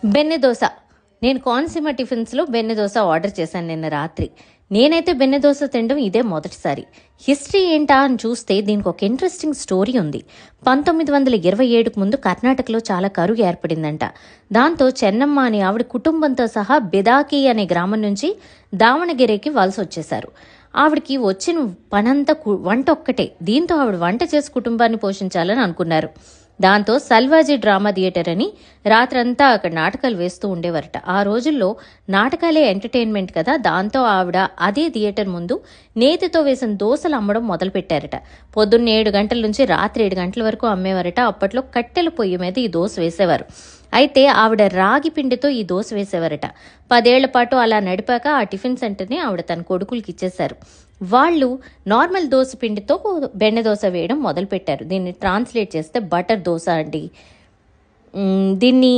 బెన్నె దోశ. నేను కోనసీమ టిఫిన్స్లో బెన్నె దోశ ఆర్డర్ చేశాను నిన్న రాత్రి. నేనైతే బెన్నె దోశ తినడం ఇదే మొదటిసారి. హిస్టరీ ఏంటా అని చూస్తే దీనికి ఒక ఇంట్రెస్టింగ్ స్టోరీ ఉంది. 1927కు ముందు కర్ణాటకలో చాలా కరువు ఏర్పడిందంట. దాంతో చెన్నమ్మ అని ఆవిడ కుటుంబంతో సహా బెదాకి అనే గ్రామం నుంచి దావణగిరికి వలస వచ్చేశారు. ఆవిడకి వచ్చిన పనంతా వంట ఒక్కటే. దీంతో ఆవిడ వంట చేసి కుటుంబాన్ని పోషించాలని అనుకున్నారు. దాంతో సల్వాజీ డ్రామా థియేటర్ అని రాత్రంతా అక్కడ నాటకాలు వేస్తూ ఉండేవారట. ఆ రోజుల్లో నాటకాలే ఎంటర్టైన్మెంట్ కదా. దాంతో ఆవిడ అదే థియేటర్ ముందు నేతితో వేసిన దోశలు అమ్మడం మొదలుపెట్టారట. పొద్దున్న 7 గంటల నుంచి రాత్రి 7 గంటల వరకు అమ్మేవారట. అప్పట్లో కట్టెల పొయ్యి మీద ఈ దోశ వేసేవారు. అయితే ఆవిడ రాగి పిండితో ఈ దోశ వేసేవారట. 10 ఏళ్ల పాటు అలా నడిపాక ఆ టిఫిన్ సెంటర్ని ఆవిడ తన కొడుకులకి ఇచ్చేశారు. వాళ్ళు నార్మల్ దోశ పిండితో బెన్నె దోశ వేయడం మొదలుపెట్టారు. దీన్ని ట్రాన్స్లేట్ చేస్తే బటర్ దోశ అండి. దీన్ని